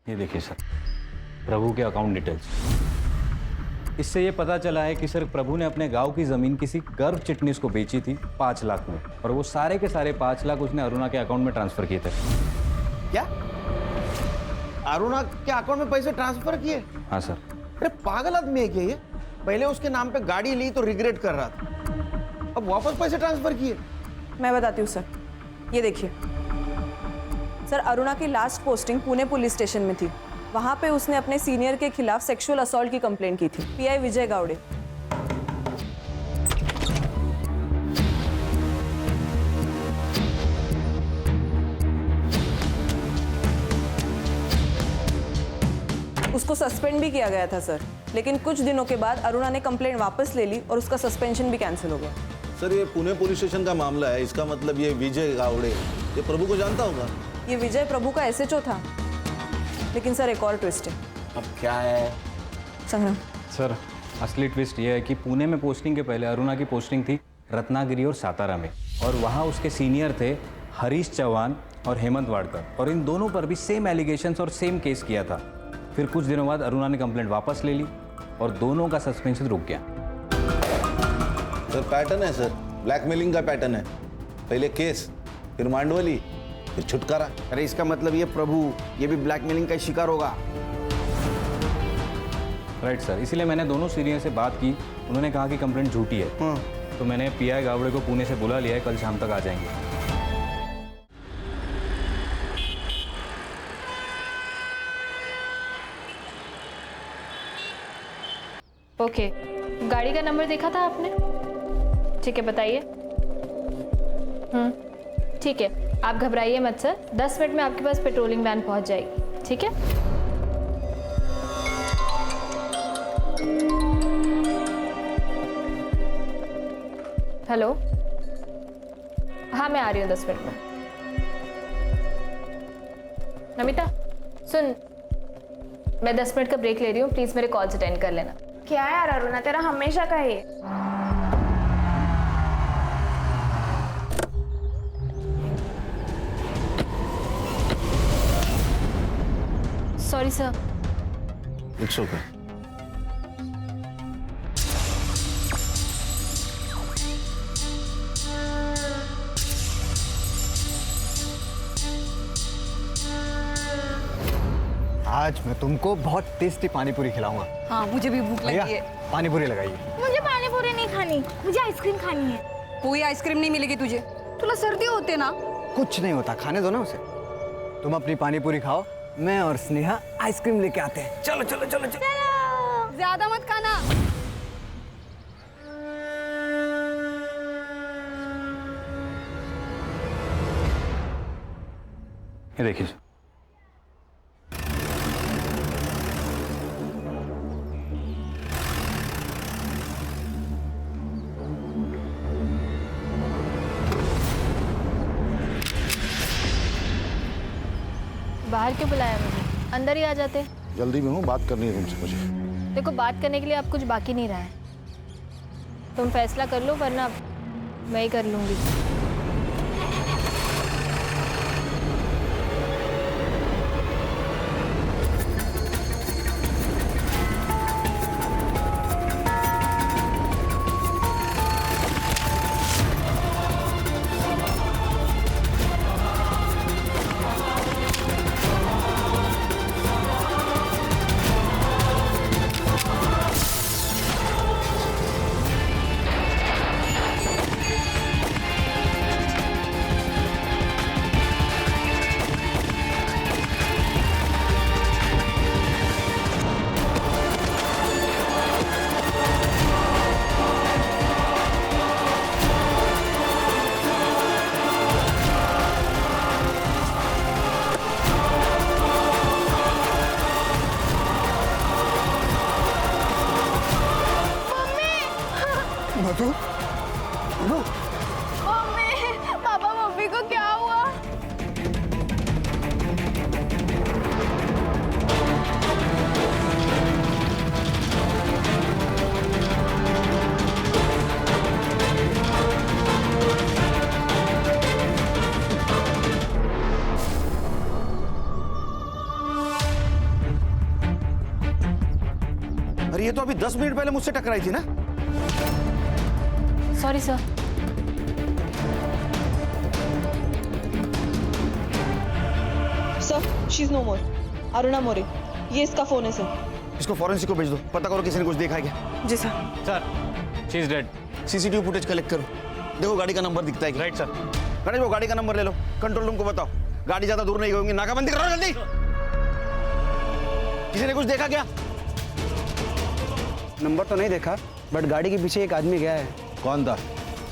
ये देखिए सर, प्रभु के अकाउंट डिटेल्स। इससे ये पता चला है कि सर प्रभु ने अपने गांव की जमीन किसी गर्भ चिटनीस को बेची थी 5 लाख में, और वो सारे के सारे 5 लाख उसने अरुणा के अकाउंट में ट्रांसफर किए थे। क्या? अरुणा के अकाउंट में पैसे ट्रांसफर किए? हाँ सर। अरे पागल आदमी है क्या ये? पहले उसके नाम पे गाड़ी ली तो रिग्रेट कर रहा था, अब वापस पैसे ट्रांसफर किए। मैं बताती हूँ सर, ये देखिए सर, अरुणा की last posting Pune police station में थी। वहां पे उसने अपने सीनियर के खिलाफ सेक्सुअल असॉल्ट की कंप्लेंट की थी। पीआई विजय गावड़े। उसको सस्पेंड भी किया गया था सर, लेकिन कुछ दिनों के बाद अरुणा ने कंप्लेंट वापस ले ली और उसका सस्पेंशन भी कैंसिल हो गया। सर ये पुणे पुलिस स्टेशन का मामला है, इसका मतलब ये विजय गावड़े ये प्रभु को जानता होगा। ये विजय प्रभु का एसएचओ था। लेकिन सर एक और ट्विस्ट है। अब क्या है? संग्राम सर असली ट्विस्ट ये है कि पुणे में पोस्टिंग के पहले अरुणा की पोस्टिंग थी रत्नागिरी और सातारा में, और वहाँ उसके सीनियर थे हरीश चौहान और हेमंत वाडकर, और इन दोनों पर भी सेम एलिगेशंस और सेम केस किया था। फिर कुछ दिनों बाद अरुणा ने कंप्लेंट वापस ले ली और दोनों का सस्पेंशन रुक गया। सर पैटर्न है सर, ब्लैकमेलिंग का पैटर्न है। पहले केस, फिर मांडवली, फिर छुटकारा। अरे इसका मतलब ये प्रभु ये भी ब्लैकमेलिंग का शिकार होगा। राइट सर, इसीलिए मैंने दोनों सीनियर से बात की। उन्होंने कहा कि कंप्लेंट झूठी है। तो मैंने पीआई गावड़े को पुणे से बुला लिया है, कल शाम तक आ जाएंगे। ओके, गाड़ी का नंबर देखा था आपने? ठीक है, बताइए। ठीक है, आप घबराइए मत सर, 10 मिनट में आपके पास पेट्रोलिंग वैन पहुंच जाएगी। ठीक है? हेलो, हाँ मैं आ रही हूँ 10 मिनट में। नमिता सुन, मैं 10 मिनट का ब्रेक ले रही हूँ, प्लीज मेरे कॉल्स अटेंड कर लेना। क्या यार अरुणा, तेरा हमेशा का है। Sorry sir. It's okay. आज मैं तुमको बहुत टेस्टी पानी पूरी खिलाऊंगा। हाँ, मुझे भी भूख भैया लगी है। पानी पूरी लगाइए। मुझे पानी पूरी नहीं खानी, मुझे आइसक्रीम खानी है। कोई आइसक्रीम नहीं मिलेगी तुझे, तुला सर्दी होते ना। कुछ नहीं होता, खाने दो ना उसे। तुम अपनी पानी पूरी खाओ, मैं और स्नेहा आइसक्रीम लेके आते हैं। चलो चलो चलो चलो। ज्यादा मत खाना। ये देखिए सर, बाहर क्यों बुलाया मुझे? अंदर ही आ जाते। जल्दी में हूँ, बात करनी है तुमसे मुझे। देखो, बात करने के लिए अब कुछ बाकी नहीं रहा है। तुम फैसला कर लो, वरना मैं ही कर लूंगी। मधु, मधु, मम्मी, पापा मम्मी को क्या हुआ? अभी 10 मिनट पहले मुझसे टकराई थी ना? Sorry sir. Sir she is no more. Aruna More, ये इसका फोन है सर। इसको फॉरेंसिक को भेज दो, पता करो किसी ने कुछ देखा है क्या। जी sir. Sir she is dead. CCTV footage collect करो, देखो गाड़ी का नंबर दिखता है क्या। Right sir. गणेश वो गाड़ी का नंबर ले लो, कंट्रोल रूम को बताओ, गाड़ी ज्यादा दूर नहीं होगी, नाकाबंदी करो जल्दी। किसी ने कुछ देखा क्या? नंबर तो नहीं देखा, बट गाड़ी के पीछे एक आदमी गया है। कौन था?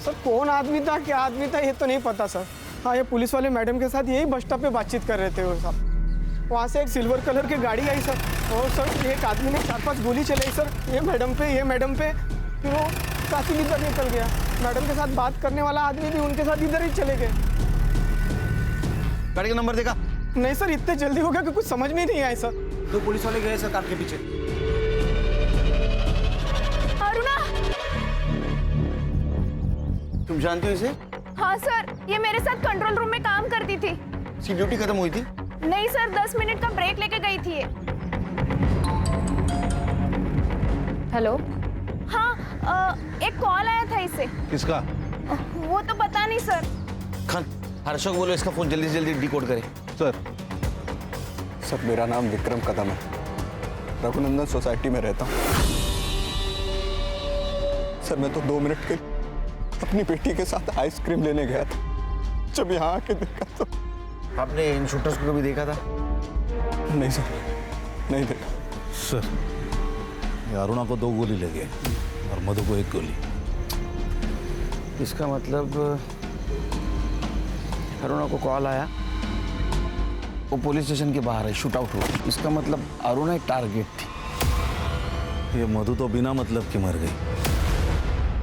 सर कौन आदमी था, क्या आदमी था, ये तो नहीं पता सर। हाँ, ये पुलिस वाले मैडम के साथ यही बस स्टॉप पे बातचीत कर रहे थे वो साहब। वहाँ से एक सिल्वर कलर की गाड़ी आई सर, और सर एक आदमी ने 4-5 गोली चलाई सर, ये मैडम पे। फिर वो काफी इधर निकल गया। मैडम के साथ बात करने वाला आदमी भी उनके साथ इधर ही चले गए। गाड़ी का नंबर देखा? नहीं सर, इतने जल्दी हो गया कि कुछ समझ में नहीं आया सर। 2 पुलिस वाले गए सर कार के पीछे। अरुणा! तुम जानती हो इसे? हाँ सर, ये मेरे साथ कंट्रोल रूम में काम करती थी। इसकी ड्यूटी खत्म हुई थी? नहीं सर, 10 मिनट का ब्रेक लेके गई थी ये। हेलो। हाँ, एक कॉल आया था इसे। किसका? वो तो पता नहीं सर। खान, हर्षक बोलो इसका फोन जल्दी से जल्दी डिकोड करे। सर मेरा नाम विक्रम कदम है, रघुनंदन सोसाइटी में रहता हूँ। सर मैं तो 2 मिनट के अपनी बेटी के साथ आइसक्रीम लेने गया था, जब यहाँ आके देखा तो। आपने इन शूटर्स को कभी देखा था? नहीं सर, नहीं देखा। सर ये अरुणा को 2 गोली लगे और मधु को 1 गोली। इसका मतलब अरुणा को कॉल आया, वो पुलिस स्टेशन के बाहर है, शूट आउट हुआ। इसका मतलब अरुणा एक टारगेट थी। ये मधु तो बिना मतलब के मर गई।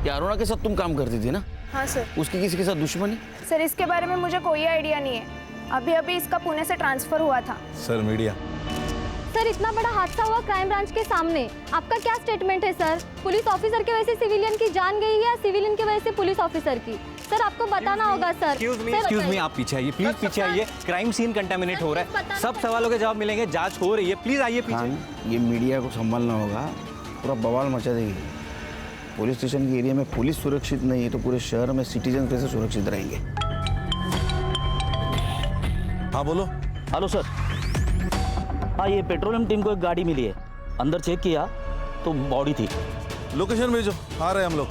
ये अरुणा के साथ तुम काम करती थी ना? हाँ सर। उसकी किसी के साथ दुश्मनी? सर इसके बारे में मुझे कोई आइडिया नहीं है। अभी इसका पुणे से ट्रांसफर हुआ था। Sir media. सर इतना बड़ा हादसा हुआ क्राइम ब्रांच के सामने, आपका क्या स्टेटमेंट है सर? पुलिस ऑफिसर की वजह से सिविलियन की जान गई है या सिविलियन की वजह से पुलिस ऑफिसर की? सर आपको बताना होगा सर। एक्सक्यूज मी, आप पीछे आइए प्लीज, पीछे आइए। क्राइम सीन कंटामिनेट हो रहा है, सब सवालों के जवाब मिलेंगे, जांच हो रही है, प्लीज आइए पीछे। खान, ये मीडिया को संभालना होगा, पूरा बवाल मचा देगी। पुलिस स्टेशन के एरिया में पुलिस सुरक्षित नहीं है तो पूरे शहर में सिटीजन कैसे सुरक्षित रहेंगे? हाँ बोलो। Hello sir. हाँ, ये पेट्रोलियम टीम को एक गाड़ी मिली है, अंदर चेक किया तो बॉडी थी। लोकेशन भेजो, आ रहे हैं हम लोग।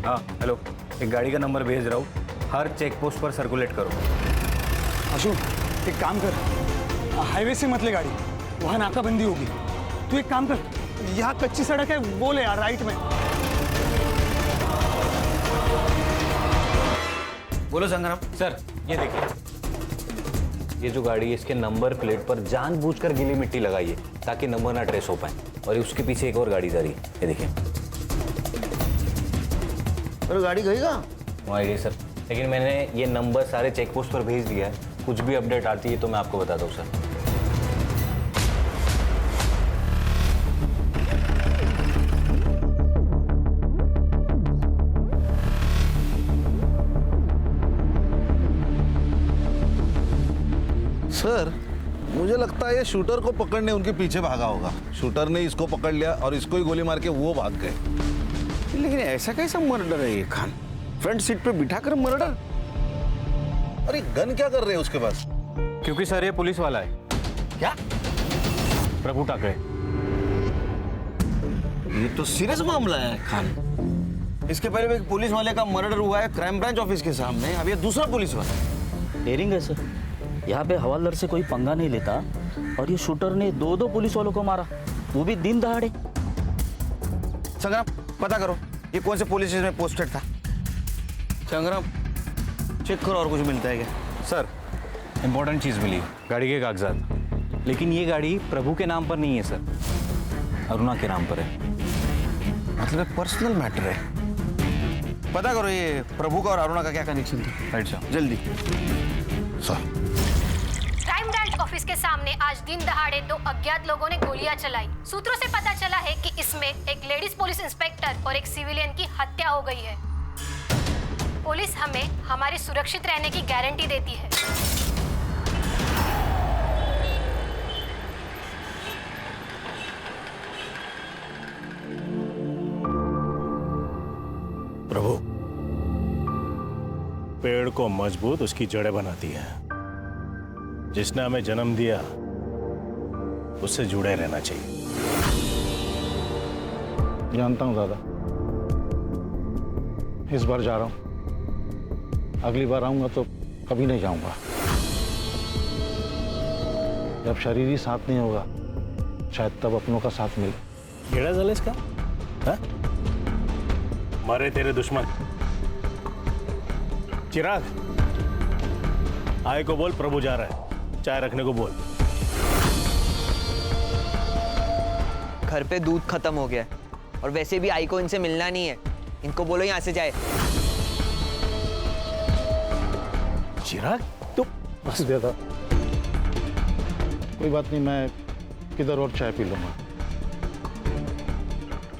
हाँ हेलो, एक गाड़ी का नंबर भेज रहा हूँ, हर चेक पोस्ट पर सर्कुलेट करो। अशु एक काम कर, हाईवे से मत ले गाड़ी, वहाँ नाकाबंदी होगी। तू एक काम कर, यहाँ कच्ची सड़क है वो ले यार, राइट में। बोलो संग्राम। सर ये देखिए, ये जो गाड़ी है इसके नंबर प्लेट पर जानबूझकर गीली मिट्टी लगाई है ताकि नंबर ना ट्रेस हो पाए, और उसके पीछे एक और गाड़ी जा रही है, ये देखिए। अरे गाड़ी गई कहाँ? नो आइडिया सर, लेकिन मैंने ये नंबर सारे चेक पोस्ट पर भेज दिया है, कुछ भी अपडेट आती है तो मैं आपको बताता हूँ सर। सर मुझे लगता है ये शूटर को पकड़ने उनके पीछे भागा होगा। शूटर ने इसको पकड़ लिया और इसको ही गोली मार के वो भाग गए। लेकिन ऐसा कैसा मर्डर है ये खान? फ्रंट सीट पे बिठाकर मर्डर? अरे गन क्या कर रहे हैं उसके पास? क्योंकि सर ये पुलिस वाला है। क्या? प्रभु टाकरे। ये तो सीरियस मामला है खान। इसके पहले भी एक पुलिस वाले का मर्डर हुआ है क्राइम ब्रांच ऑफिस के सामने, अब ये दूसरा पुलिस वाला। डेयरिंग है सर, यहाँ पे हवालदार से कोई पंगा नहीं लेता और ये शूटर ने 2 पुलिस वालों को मारा, वो भी दिन दहाड़े। संग्राम पता करो ये कौन से पुलिस स्टेशन में पोस्टेड था। संग्राम चेक करो और कुछ मिलता है क्या? सर इंपॉर्टेंट चीज़ मिली, गाड़ी के कागजात, लेकिन ये गाड़ी प्रभु के नाम पर नहीं है सर, अरुणा के नाम पर है। मतलब पर्सनल मैटर है। पता करो ये प्रभु का और अरुणा का क्या कनेक्शन था। Right sir. जल्दी। सर क्राइम ब्रांच ऑफिस के सामने आज दिन दहाड़े 2 अज्ञात लोगों ने गोलियां चलाई। सूत्रों से पता चला है कि इसमें एक लेडीज पुलिस इंस्पेक्टर और एक सिविलियन की हत्या हो गई है। पुलिस हमें हमारी सुरक्षित रहने की गारंटी देती है। प्रभु, पेड़ को मजबूत उसकी जड़ें बनाती है। जिसने हमें जन्म दिया उससे जुड़े रहना चाहिए। जानता हूँ दादा, इस बार जा रहा हूँ, अगली बार आऊंगा तो कभी नहीं जाऊंगा। जब शरीर ही साथ नहीं होगा शायद तब अपनों का साथ मिले। केड़ा जल इसका? हाँ? मारे तेरे दुश्मन। चिराग, आय को बोल प्रभु जा रहा है, चाय रखने को बोल। घर पे दूध खत्म हो गया है और वैसे भी आई को इनसे मिलना नहीं है, इनको बोलो यहाँ से जाए। चिराग तो बस दादा, कोई बात नहीं, मैं किधर और चाय पी लूंगा।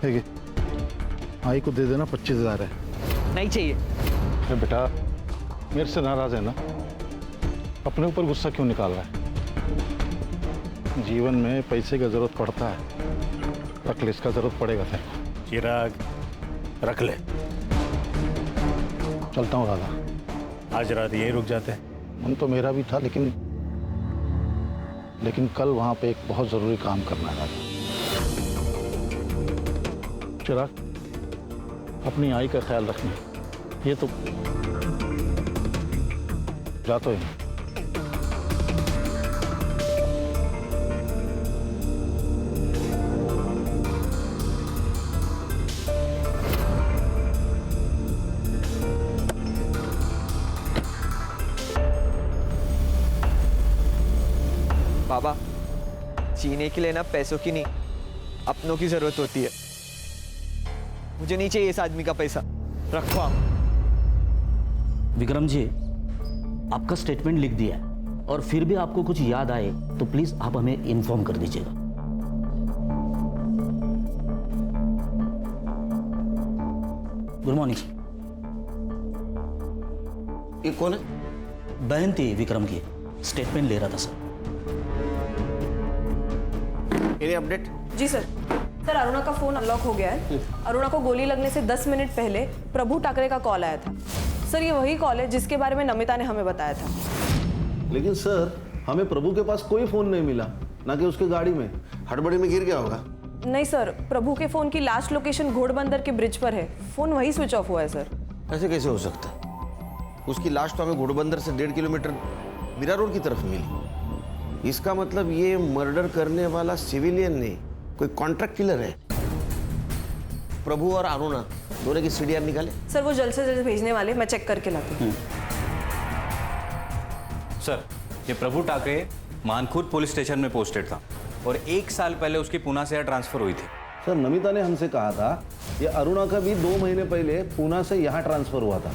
ठीक है, आई को दे देना, 25,000 है। नहीं चाहिए। अरे बेटा, मेरे से नाराज है ना, अपने ऊपर गुस्सा क्यों निकाल रहा है? जीवन में पैसे की जरूरत पड़ता है, रख ले, इसका जरूरत पड़ेगा तेरे को। चिराग रख ले। चलता हूँ दादा। आज रात यहीं रुक जाते हैं। मन तो मेरा भी था, लेकिन कल वहां पे एक बहुत जरूरी काम करना है दादा। चिराग, अपनी आई का ख्याल रखना। ये तो जाता ही। बाबा, जीने के लिए ना पैसों की नहीं, अपनों की जरूरत होती है। मुझे नहीं चाहिए इस आदमी का पैसा, रखो आप। विक्रम जी, आपका स्टेटमेंट लिख दिया है और फिर भी आपको कुछ याद आए तो प्लीज आप हमें इन्फॉर्म कर दीजिएगा। Good morning sir. ये कौन है? बहन थी विक्रम की, स्टेटमेंट ले रहा था सर। Any update? जी सर। सर, अरुणा का फोन अनलॉक हो गया है। अरुणा को गोली लगने से 10 मिनट पहले प्रभु ठाकरे का कॉल आया था। सर, ये वही कॉल है जिसके बारे में नमिता ने हमें बताया था। लेकिन सर, हमें प्रभु के पास कोई फोन नहीं मिला, ना कि उसके गाड़ी में। हड़बड़ी में गिर गया होगा। नहीं सर, प्रभु के फोन की लास्ट लोकेशन घोड़बंदर के ब्रिज पर है। फोन वही स्विच ऑफ हुआ है सर। ऐसे कैसे हो सकता है? उसकी लाश तो हमें घोड़बंदर से 1.5 किलोमीटर मीरा रोड की तरफ मिली। इसका मतलब ये मर्डर करने वाला सिविलियन नहीं, कोई कॉन्ट्रैक्ट किलर है। प्रभु और अरुणा दोनों की सीडीआर निकाले। सर, वो जल्द से जल्द भेजने वाले, मैं चेक करके लाती हूँ। सर, ये प्रभु ठाकरे मानखुर्द पुलिस स्टेशन में पोस्टेड था और 1 साल पहले उसकी पूना से यहाँ ट्रांसफर हुई थी। सर, नमिता ने हमसे कहा था ये अरुणा का भी 2 महीने पहले पूना से यहाँ ट्रांसफर हुआ था।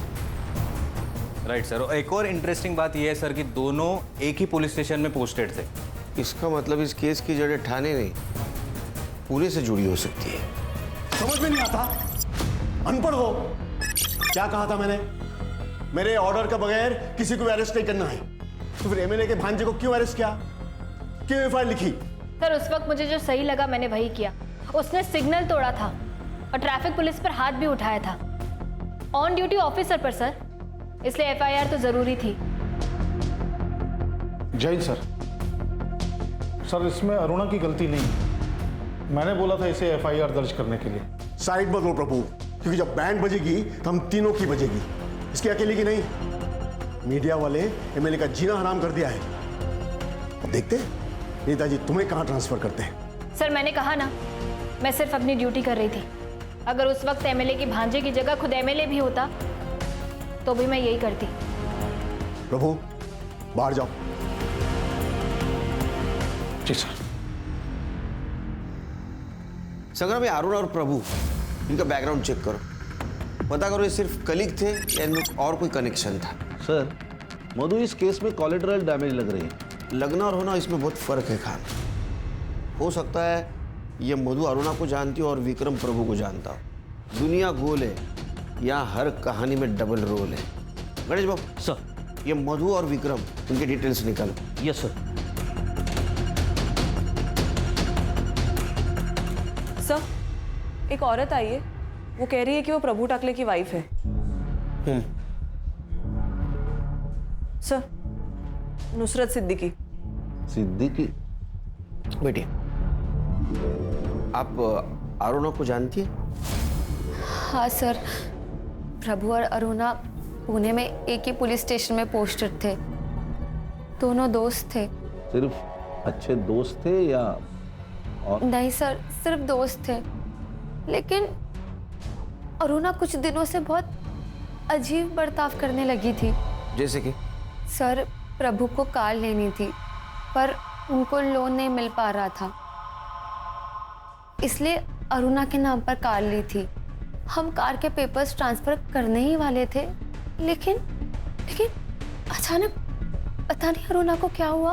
Right sir. और एक और इंटरेस्टिंग बात यह है सर कि दोनों एक ही पुलिस स्टेशन में पोस्टेड थे। इसका मतलब इस केस की जड़ें ठाणे नहीं, पुणे से जुड़ी हो सकती है। समझ में नहीं आता, अनपढ़ हो। क्या कहा था मैंने? मेरे ऑर्डर का बगैर किसी को अरेस्ट नहीं करना है। तो फिर एमएलए के भांजे को क्यों अरेस्ट किया? क्यों एफआईआर लिखी? सर, उस वक्त मुझे जो सही लगा मैंने वही किया। उसने सिग्नल तोड़ा था और ट्रैफिक पुलिस पर हाथ भी उठाया था, ऑन ड्यूटी ऑफिसर पर सर, इसलिए एफआईआर तो जरूरी थी। जय सर। सर, इसमें अरुणा की गलती नहीं है। मैंने बोला था इसे एफआईआर दर्ज करने के लिए। साइड बदलो प्रभु, क्योंकि जब बैंड बजेगी तो हम तीनों की बजेगी, इसकी अकेले की नहीं। मीडिया वाले एमएलए का जीना हराम कर दिया है। अब देखते हैं नेताजी तुम्हें कहां ट्रांसफर करते हैं। सर, मैंने कहा ना, मैं सिर्फ अपनी ड्यूटी कर रही थी। अगर उस वक्त एमएलए की भांजे की जगह खुद एमएलए भी होता तो भी मैं यही करती। प्रभु, बाहर जाओ। जी सर। संग्राम, ये अरुण और प्रभु, इनका बैकग्राउंड चेक करो, पता करो ये सिर्फ कलीग थे या इनमें और कोई कनेक्शन था। सर, मधु इस केस में कोलेटरल डैमेज लग रही है। लगना और होना इसमें बहुत फर्क है खान। हो सकता है ये मधु अरुणा को जानती हो और विक्रम प्रभु को जानता हो। दुनिया गोल है, यहाँ हर कहानी में डबल रोल है। गणेश बाबू सर। ये मधु और विक्रम, उनके डिटेल्स निकालो। Yes sir. सर, एक औरत आई है, वो कह रही है कि वो प्रभु टाकले की वाइफ है। सर, नुसरत सिद्दीकी। सिद्दीकी? बेटिए, आप अरुणा को जानती है? हाँ सर, प्रभु और अरुणा पुणे में एक ही पुलिस स्टेशन में पोस्टेड थे। दोनों दोस्त थे। सिर्फ अच्छे दोस्त थे या और? नहीं सर, सिर्फ दोस्त थे। लेकिन अरुणा कुछ दिनों से बहुत अजीब बर्ताव करने लगी थी। जैसे कि? सर, प्रभु को कार लेनी थी पर उनको लोन नहीं मिल पा रहा था, इसलिए अरुणा के नाम पर कार ली थी। हम कार के पेपर्स ट्रांसफर करने ही वाले थे, लेकिन अचानक पता नहीं अरुणा को क्या हुआ,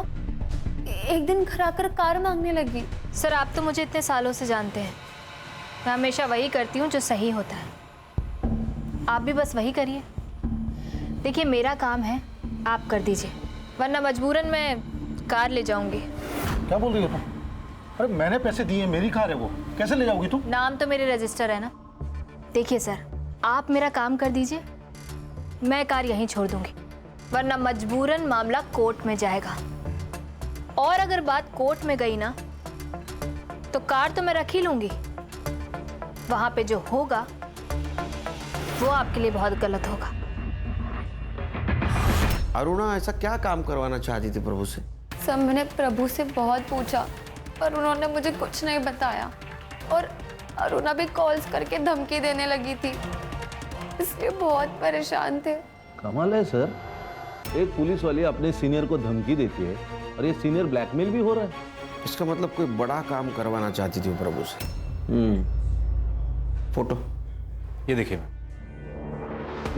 एक दिन घर आकर कार मांगने लगी। सर, आप तो मुझे इतने सालों से जानते हैं, मैं हमेशा वही करती हूँ जो सही होता है। आप भी बस वही करिए। देखिए, मेरा काम है, आप कर दीजिए, वरना मजबूरन मैं कार ले जाऊंगी। क्या बोल रही हो तुम? अरे मैंने पैसे दिए, मेरी कार है वो, कैसे ले जाओगी तुम? नाम तो मेरे रजिस्टर है ना। देखिए सर, आप मेरा काम कर दीजिए, मैं कार यहीं छोड़ दूंगी, वरना मजबूरन मामला कोर्ट में जाएगा। और अगर बात कोर्ट में गई ना, तो कार तो मैं रख ही लूंगी, वहां पे जो होगा वो आपके लिए बहुत गलत होगा। अरुणा ऐसा क्या काम करवाना चाहती थी प्रभु से? सब मैंने प्रभु से बहुत पूछा पर उन्होंने मुझे कुछ नहीं बताया, और अरुणा भी कॉल्स करके धमकी देने लगी थी, इसलिए बहुत परेशान थे। कमाल है सर, एक पुलिस वाली अपने सीनियर को धमकी देती है और ये सीनियर ब्लैकमेल भी हो रहा है। इसका मतलब कोई बड़ा काम करवाना चाहती थी वो प्रभु से। फोटो ये देखिए।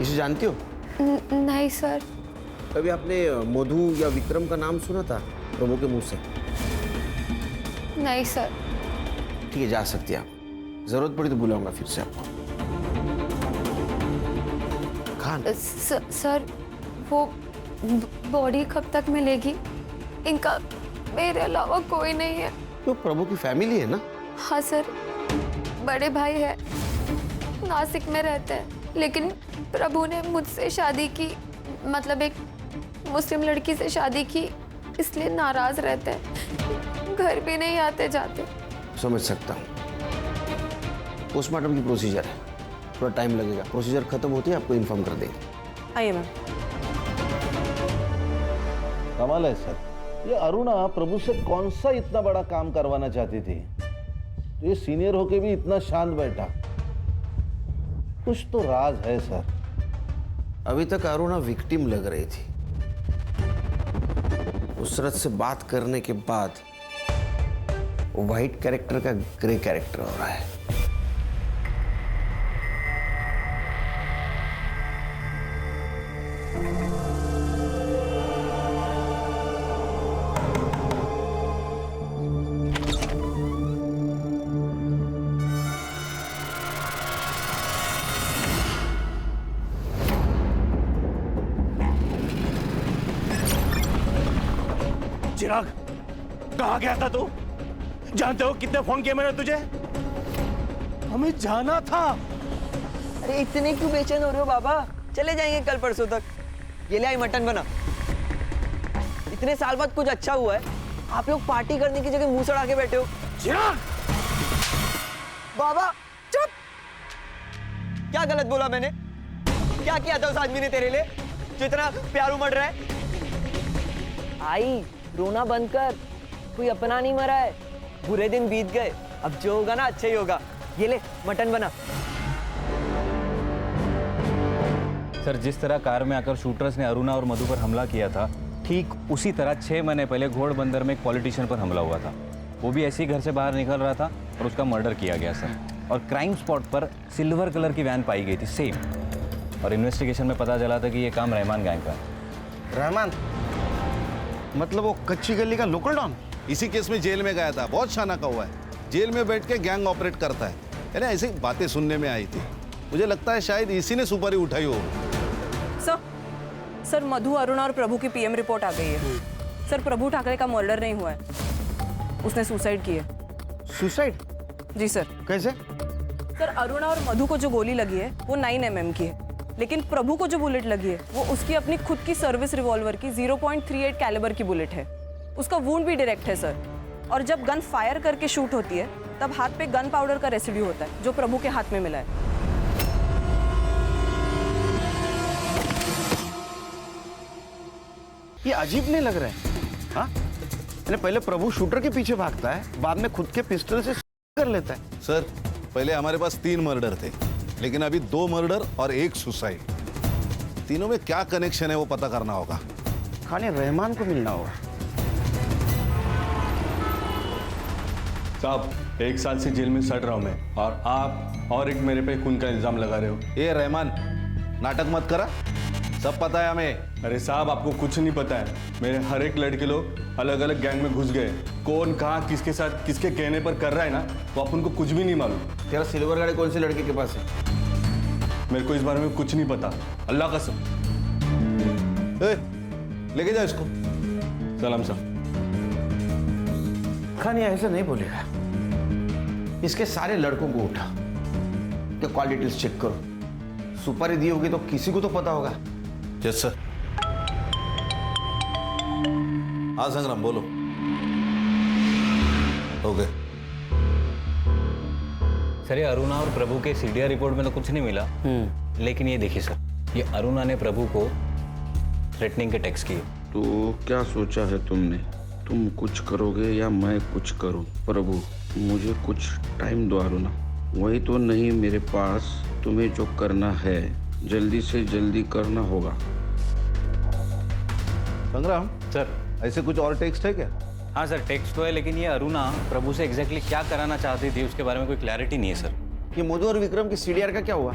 इसे जानती हो? नहीं सर। कभी आपने मधु या विक्रम का नाम सुना था प्रभु के मुंह से? नहीं सर। ठीक है, जा सकती है आप, जरूरत पड़ी तो बुलाऊंगा फिर से आपको। खान सर, वो बॉडी कब तक मिलेगी? इनका मेरे अलावा कोई नहीं है। तो प्रभु की फैमिली है ना? हाँ सर, बड़े भाई है, नासिक में रहते हैं, लेकिन प्रभु ने मुझसे शादी की, मतलब एक मुस्लिम लड़की से शादी की, इसलिए नाराज रहते हैं, घर भी नहीं आते जाते। समझ सकता हूँ। पोस्टमार्टम की प्रोसीजर है, थोड़ा टाइम लगेगा, प्रोसीजर खत्म होती है आपको इन्फॉर्म कर देंगे। आइए मैम। कमाल है सर, ये अरुणा प्रभु से कौन सा इतना बड़ा काम करवाना चाहती थी, तो ये सीनियर होके भी इतना शांत बैठा? कुछ तो राज है सर। अभी तक अरुणा विक्टिम लग रही थी, नुसरत से बात करने के बाद वो व्हाइट कैरेक्टर का ग्रे कैरेक्टर हो रहा है। चिराग, कहाँ गया था तू? जानते हो कितने फोन किए मैंने तुझे? हमें जाना था। अरे इतने क्यों बेचैन हो रहे हो बाबा? चले जाएंगे कल परसों तक। ये ले आई मटन बना। इतने साल बाद कुछ अच्छा हुआ है, आप लोग पार्टी करने की जगह मुंह सड़ा के बैठे हो। चिराग! बाबा चुप! क्या गलत बोला मैंने? क्या किया था उस आदमी ने तेरे लिए जो इतना प्यार उमड़ रहा है? आई, रोना बंद कर, कोई अपना नहीं मरा है, बुरे दिन बीत गए, अब जो होगा ना अच्छा ही होगा। ये ले मटन बना। सर, जिस तरह कार में आकर शूटर्स ने अरुणा और मधु पर हमला किया था, ठीक उसी तरह 6 महीने पहले घोड़बंदर में एक पॉलिटिशियन पर हमला हुआ था। वो भी ऐसे ही घर से बाहर निकल रहा था और उसका मर्डर किया गया सर। और क्राइम स्पॉट पर सिल्वर कलर की वैन पाई गई थी सेम, और इन्वेस्टिगेशन में पता चला था कि ये काम रहमान गैंग का है। रहमान मतलब वो कच्ची गली का लोकल डॉन? इसी केस में जेल में गया था, बहुत शाना का हुआ है, जेल में बैठ के गैंग ऑपरेट करता है। यानी ऐसी बातें सुनने में आई थी। मुझे लगता है शायद इसी ने सुपारी उठाई हो। सर मधु, अरुणा और प्रभु की पीएम रिपोर्ट आ गई है। सर प्रभु ठाकरे का मर्डर नहीं हुआ है, उसने सुसाइड की है। सुसाइड? जी सर। कैसे? सर अरुणा और मधु को जो गोली लगी है वो 9 mm की है, लेकिन प्रभु को जो बुलेट लगी है वो उसकी अपनी खुद की सर्विस रिवॉल्वर की 0.38 कैलिबर की बुलेट है। उसका वुंड भी डायरेक्ट है सर, और जब गन फायर करके शूट होती है तब हाथ पे गन पाउडर का रेसिड्यू होता है जो प्रभु के हाथ में मिला है। ये अजीब नहीं लग रहा है? हाँ, पहले प्रभु शूटर के पीछे भागता है, बाद में खुद के पिस्टल से कर लेता है। सर पहले हमारे पास 3 मर्डर थे, लेकिन अभी 2 मर्डर और 1 सुसाइड। तीनों में क्या कनेक्शन है वो पता करना होगा। खाने रहमान को मिलना होगा। साहब 1 साल से जेल में सड़ रहा हूं मैं, और आप और एक मेरे पे खून का इल्जाम लगा रहे हो। ए रहमान, नाटक मत करा, सब पता है हमें। अरे साहब आपको कुछ नहीं पता है, मेरे हर एक लड़के लोग अलग अलग गैंग में घुस गए। कौन कहाँ किसके साथ किसके कहने पर कर रहा है ना, वो अपन को कुछ भी नहीं मालूम। तेरा सिल्वर गाड़ी कौन से लड़के के पास है? मेरे को इस बारे में कुछ नहीं पता, अल्लाह कसम। लेके जाओ इसको। सलाम साहब। खानी ऐसा नहीं बोलेगा। इसके सारे लड़कों को उठा के कॉल डिटेल्स चेक करो। सुपारी दी होगी तो किसी को तो पता होगा। Yes sir. हाँ संग्राम बोलो। ओके सर, ये अरुणा और प्रभु के सीडीआर रिपोर्ट में तो कुछ नहीं मिला, लेकिन ये देखिए सर, ये अरुणा ने प्रभु को थ्रेटनिंग के टेक्स्ट किए। तो क्या सोचा है तुमने? तुम कुछ करोगे या मैं कुछ करूं? प्रभु मुझे कुछ टाइम दो अरुणा। वही तो नहीं मेरे पास। तुम्हें जो करना है जल्दी से जल्दी करना होगा। संग्राम सर, ऐसे कुछ और टेक्स्ट है क्या? हाँ सर, टेक्स्ट तो है, लेकिन ये अरुणा प्रभु से एग्जैक्टली क्या कराना चाहती थी उसके बारे में कोई क्लैरिटी नहीं है सर। ये मधु और विक्रम की सीडीआर का क्या हुआ?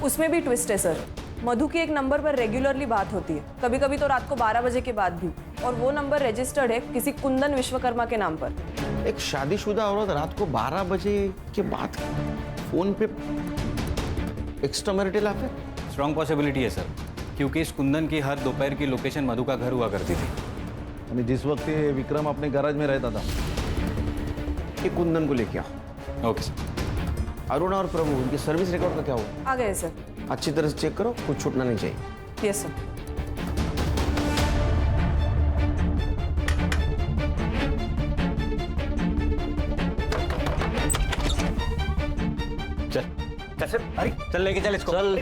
उसमें भी ट्विस्ट है सर। मधु की एक नंबर पर रेगुलरली बात होती है, कभी कभी तो रात को 12 बजे के बाद भी, और वो नंबर रजिस्टर्ड है किसी कुंदन विश्वकर्मा के नाम पर। एक शादीशुदा औरत रात को 12 बजे के बाद फोन पे extra marital affair? Strong possibility है सर, क्योंकि इस कुंदन की हर दोपहर की लोकेशन मधु का घर हुआ करती थी। यानी जिस वक्त ये विक्रम अपने गैराज में रहता था। ये कुंदन को लेके आओ। Okay sir. अरुणा और प्रभु, उनकी सर्विस रिकॉर्ड का क्या हुआ? आ गए सर। अच्छी तरह से चेक करो, कुछ छूटना नहीं चाहिए। Yes sir. चल सर, अरे चल लेके चल इसको। चल।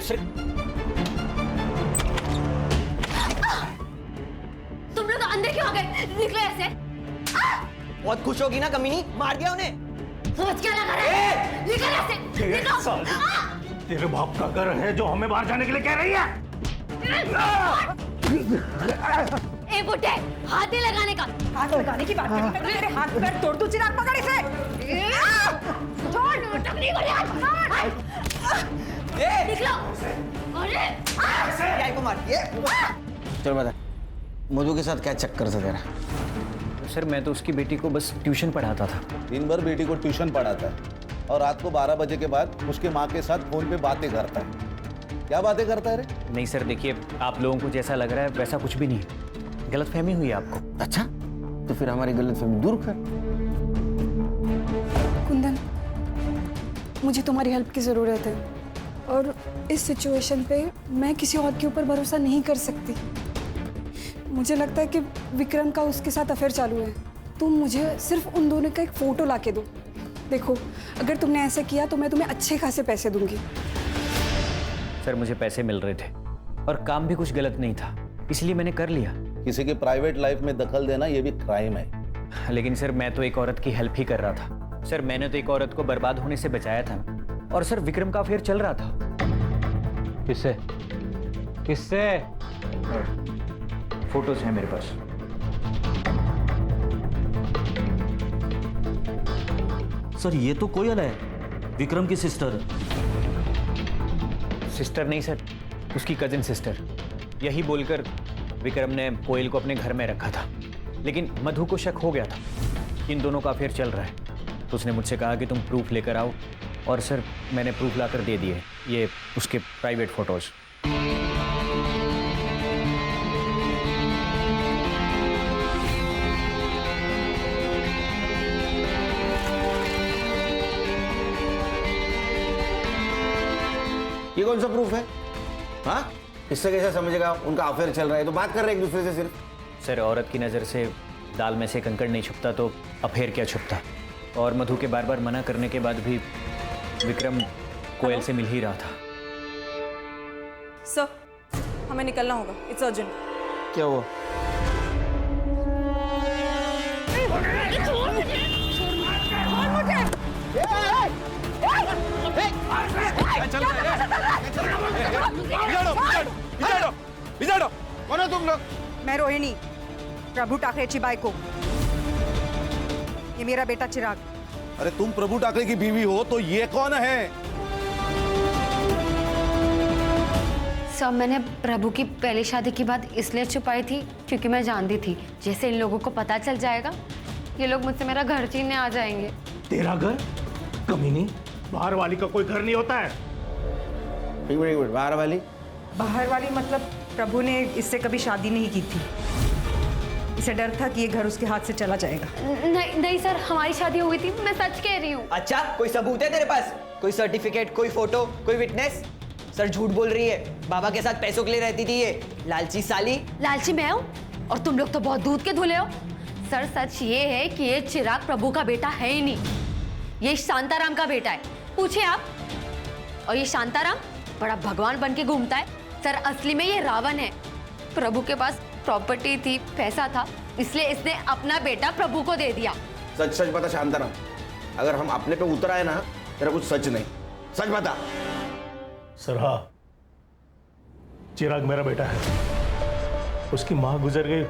तुम लोग अंदर क्यों आ गए? निकलो ऐसे। बहुत खुश होगी ना कमीनी, मार दिया उन्हें। सोच क्या लगा रहा है? निकल ऐसे। निकलो। तेरे बाप का घर है जो हमें बाहर जाने के लिए कह रही है। ए बुड्ढे, हाथ नहीं लगाने का। हाथ लगाने की बात करी, मैं तेरे हाथ पैर तोड़ दूं। चिराग पकड़ इसे। छोड़, टकरी को ले। निकलो। अरे को मार। चल बता, मधु के साथ क्या चक्कर था तेरा? सर मैं तो उसकी बेटी को बस ट्यूशन पढ़ाता था। दिन भर बेटी को ट्यूशन पढ़ाता है और रात को 12 बजे के बाद उसके माँ के साथ फोन पे बातें करता है। क्या बातें करता है रे? नहीं सर, देखिए आप लोगों को जैसा लग रहा है वैसा कुछ भी नहीं है, गलतफहमी हुई है आपको। अच्छा, तो फिर हमारी गलतफहमी दूर कर। कुंदन, मुझे तुम्हारी हेल्प की ज़रूरत है, और इस सिचुएशन पे मैं किसी और के ऊपर भरोसा नहीं कर सकती। मुझे लगता है कि विक्रम का उसके साथ अफेयर चालू है। तुम मुझे सिर्फ उन दोनों का एक फ़ोटो ला के दो। देखो, अगर तुमने ऐसा किया तो मैं तुम्हें अच्छे खासे पैसे दूंगी। सर मुझे पैसे मिल रहे थे और काम भी कुछ गलत नहीं था, इसलिए मैंने कर लिया। किसी के प्राइवेट लाइफ में दखल देना ये भी क्राइम है। लेकिन सर मैं तो एक औरत की हेल्प ही कर रहा था। सर मैंने तो एक औरत को बर्बाद होने से बचाया था ना। और सर विक्रम का अफेयर चल रहा था। किससे? किससे? फोटोज हैं मेरे पास। सर ये तो कोयल है, विक्रम की सिस्टर। सिस्टर नहीं सर, उसकी कजिन सिस्टर। यही बोलकर विक्रम ने कोयल को अपने घर में रखा था, लेकिन मधु को शक हो गया था इन दोनों का अफेयर चल रहा है। तो उसने मुझसे कहा कि तुम प्रूफ लेकर आओ, और सर मैंने प्रूफ लाकर दे दिए, ये उसके प्राइवेट फ़ोटोज़। ये कौन सा प्रूफ है? हाँ, इससे कैसे समझेगा उनका अफेयर चल रहा है? तो बात कर रहे हैं एक दूसरे से सिर्फ। सर औरत की नज़र से दाल में से कंकड़ नहीं छुपता तो अफेयर क्या छुपता। और मधु के बार बार मना करने के बाद भी विक्रम कोयल से मिल ही रहा था। सर, हमें निकलना होगा, इट्स अर्जेंट। क्या हुआ? कौन हो तुम लोग? मैं रोहिणी, प्रभू ठाकरेची बायको। ये मेरा बेटा चिराग। अरे तुम प्रभु ठाकरे की बीवी हो तो ये कौन है? सर मैंने प्रभु की पहली शादी की बात इसलिए छुपाई थी क्योंकि मैं जानती थी जैसे इन लोगों को पता चल जाएगा ये लोग मुझसे मेरा घर छीनने आ जाएंगे। तेरा घर? कमीनी, बाहर वाली का कोई घर नहीं होता है। एक मिनट, बाहर वाली? बाहर वाली मतलब प्रभु ने इससे कभी शादी नहीं की थी। इसे डर था कि ये घर उसके हाथ से चला जाएगा। नहीं नहीं सर, हमारी शादी हो गई थी, मैं सच कह रही हूँ। अच्छा, कोई सबूत है तेरे पास? कोई सर्टिफिकेट, कोई फोटो, कोई विटनेस? सर झूठ बोल रही है, बाबा के साथ पैसों के लिए रहती थी ये लालची साली। लालची मैं हूँ और तुम लोग तो बहुत दूध के धुले हो। सर सच ये है कि ये चिराग प्रभु का बेटा है ही नहीं, ये शांताराम का बेटा है, पूछे आप। और ये शांताराम बड़ा भगवान बन के घूमता है। सर असली में ये रावण है। प्रभु के पास प्रॉपर्टी थी, पैसा था, इसलिए इसने अपना बेटा प्रभु को दे दिया। सच सच बता शांताराम, अगर हम अपने पे उतर आए ना, तेरा कुछ सच नहीं, सच बता। सर हाँ, चिराग मेरा बेटा है। उसकी माँ गुजर गई,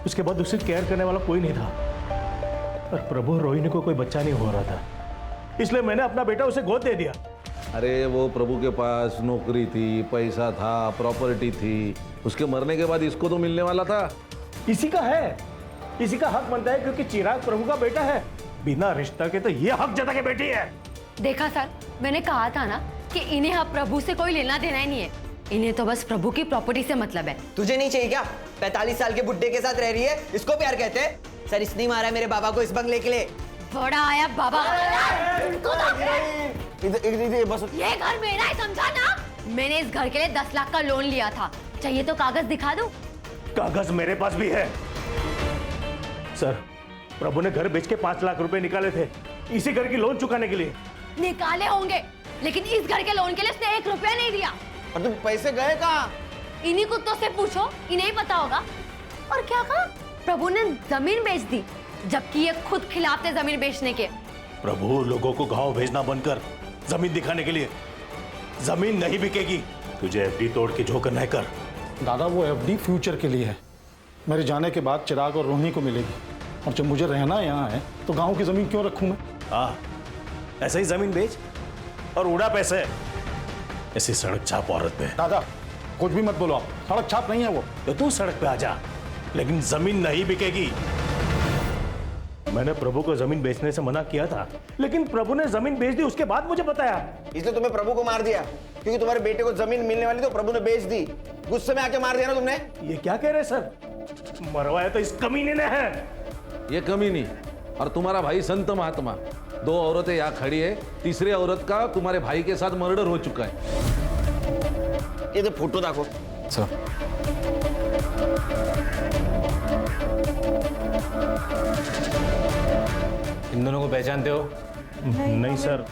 उसके बाद उसे केयर करने वाला कोई नहीं था। और प्रभु रोहिणी को कोई बच्चा नहीं हो रहा था, इसलिए मैंने अपना बेटा उसे गोद दे दिया। अरे वो प्रभु के पास नौकरी थी, पैसा था, प्रॉपर्टी थी, उसके मरने के बाद इसको तो मिलने वाला था। इसी का है, इसी का हक बनता है क्योंकि चिराग प्रभु का बेटा है। बिना रिश्ता के तो ये हक जता के बेटी है। देखा सर, मैंने कहा था ना कि इन्हें अब प्रभु से कोई लेना देना ही नहीं है, इन्हें तो बस प्रभु की प्रॉपर्टी से मतलब है। तुझे नहीं चाहिए क्या? 45 साल के बुड्ढे के साथ रह रही है, इसको प्यार कहते हैं? सर इसने मारा है मेरे बाबा को इस बंगले के लिए। बड़ा आया बाबा। बस ये घर मेरा है, समझा ना? मैंने इस घर के लिए 10 लाख का लोन लिया था, चाहिए तो कागज दिखा दूं? कागज मेरे पास भी है। सर प्रभु ने घर बेच के 5 लाख रुपए निकाले थे इसी घर की लोन चुकाने के लिए। निकाले होंगे, लेकिन इस घर के लोन के लिए उसने 1 रुपया नहीं दिया। और तुम पैसे गए कहाँ? इन्हीं कुत्तों से पूछो, इन्हें ही पता होगा। और क्या कहा? प्रभु ने जमीन बेच दी, जबकि ये खुद खिलाफ थे जमीन बेचने के। प्रभु लोगों को गांव भेजना बंद कर, जमीन दिखाने के लिए। जमीन नहीं बिकेगी, तुझे एफडी तोड़ के जो करना है कर। दादा वो एफडी फ्यूचर के लिए है। मेरे जाने के बाद चिराग और रोहिणी को मिलेगी, और जब मुझे रहना यहाँ है तो गांव की जमीन क्यों रखूं मैं? हाँ, ऐसे ही जमीन बेच और उड़ा पैसे। ऐसी सड़क छाप औरत पे। दादा कुछ भी मत बोलो आप, सड़क छाप नहीं है वो। तो तू सड़क पे आ जा, लेकिन जमीन नहीं बिकेगी। मैंने प्रभु को जमीन बेचने से मना किया था, लेकिन प्रभु ने जमीन बेच दी, उसके बाद मुझे बताया। इसलिए तुम्हें प्रभु को मार दिया क्योंकि तुम्हारे बेटे को जमीन मिलने वाली तो प्रभु ने बेच दी। गुस्से में आके मार दिया ना तुमने। ये क्या कह रहे सर? मरवाया तो इस कमीने ने है। ये कमीनी और तुम्हारा भाई संत महात्मा, 2 औरतें यहाँ खड़ी है, तीसरी औरत का तुम्हारे भाई के साथ मर्डर हो चुका है। ये तो फोटो देखो सर। इन दोनों को पहचानते हो? नहीं सर,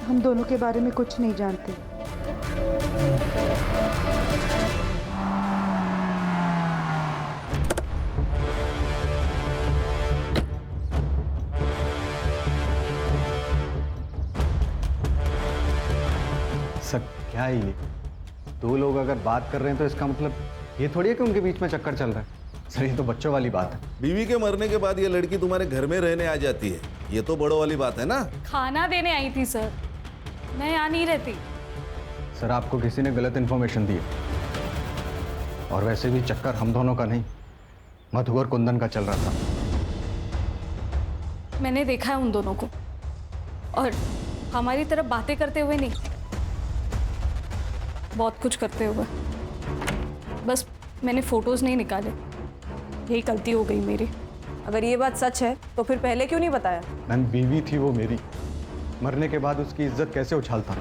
हम दोनों के बारे में कुछ नहीं जानते। सर क्या है ये? 2 लोग अगर बात कर रहे हैं तो इसका मतलब ये थोड़ी है कि उनके बीच में चक्कर चल रहा है। सर ये तो बच्चों वाली बात है। बीवी के मरने के बाद ये लड़की तुम्हारे घर में रहने आ जाती है, ये तो बड़ों वाली बात है ना। खाना देने आई थी सर, मैं यहाँ नहीं रहती। सर आपको किसी ने गलत इन्फॉर्मेशन दी है, और वैसे भी चक्कर हम दोनों का नहीं, मधु और कुंदन का चल रहा था। मैंने देखा है उन दोनों को, और हमारी तरफ बातें करते हुए नहीं, बहुत कुछ करते हुए। बस मैंने फोटोज नहीं निकाले, यही गलती हो गई मेरी। अगर ये बात सच है तो फिर पहले क्यों नहीं बताया? मैम, बीवी थी वो मेरी, मरने के बाद उसकी इज्जत कैसे उछालता,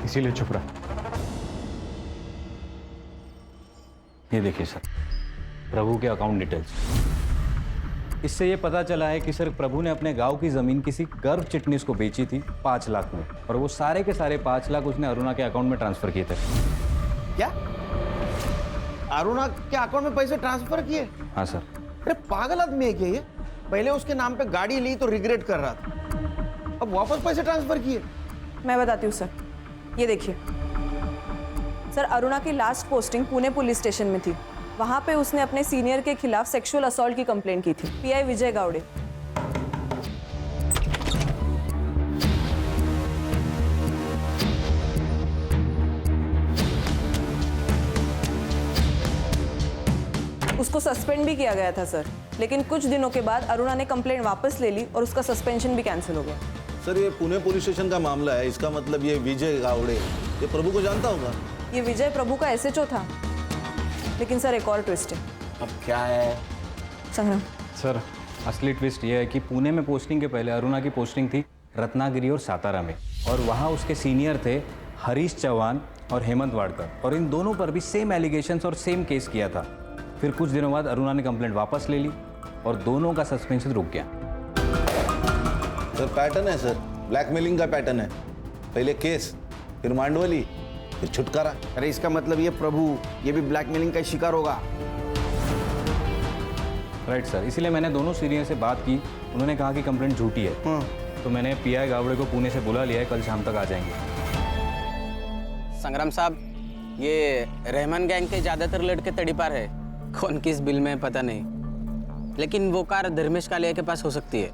इसीलिए चुप रहा। ये देखिए सर, प्रभु के अकाउंट डिटेल्स। इससे ये पता चला है कि सर प्रभु ने अपने गांव की जमीन किसी गर्भ चिटनीस को बेची थी 5 लाख में, और वो सारे के सारे 5 लाख उसने अरुणा के अकाउंट में ट्रांसफर किए थे। क्या अरुणा के अकाउंट में पैसे ट्रांसफर किए? हाँ सर। अरे पागल आदमी है क्या ये? पहले उसके नाम पे गाड़ी ली तो रिग्रेट कर रहा था, अब वापस पैसे ट्रांसफर किए। मैं बताती हूँ सर, ये देखिए सर, अरुणा की last posting Pune police station में थी। वहां पे उसने अपने सीनियर के खिलाफ सेक्सुअल असॉल्ट की कंप्लेंट की थी। पीआई विजय गावड़े। उसको सस्पेंड भी किया गया था सर, लेकिन कुछ दिनों के बाद अरुणा ने कंप्लेंट वापस ले ली और उसका सस्पेंशन भी कैंसिल हो गया। सर, ये पुणे पुलिस स्टेशन का मामला है, इसका मतलब ये विजय गावड़े ये प्रभु को जानता होगा? ये विजय प्रभु का एसएचओ था। लेकिन सर एक और ट्विस्ट है। अब क्या है संग्राम? सर असली ट्विस्ट ये है कि पुणे में पोस्टिंग के पहले अरुणा की पोस्टिंग थी रत्नागिरी और सातारा में, और वहाँ उसके सीनियर थे हरीश चौहान और हेमंत वाडकर, और इन दोनों पर भी सेम एलिगेशंस और सेम केस किया था। फिर कुछ दिनों बाद अरुणा ने कंप्लेंट वापस ले ली और दोनों का सस्पेंशन रुक गया। सर पैटर्न है सर, ब्लैकमेलिंग का पैटर्न है। पहले केस, फिर मांडवली, फिर छुटकारा। अरे इसका मतलब ये प्रभु ये भी ब्लैकमेलिंग का शिकार होगा। राइट सर, इसीलिए मैंने दोनों सीनियर से बात की। उन्होंने कहा कि कंप्लेंट झूठी है, तो मैंने पीआई गावड़े को पुणे से बुला लिया है, कल शाम तक आ जाएंगे। संग्राम साहब, ये रहमान गैंग के ज़्यादातर लड़के तड़ीपार है, कौन किस बिल में पता नहीं, लेकिन वो कार धर्मेश कालिया के पास हो सकती है।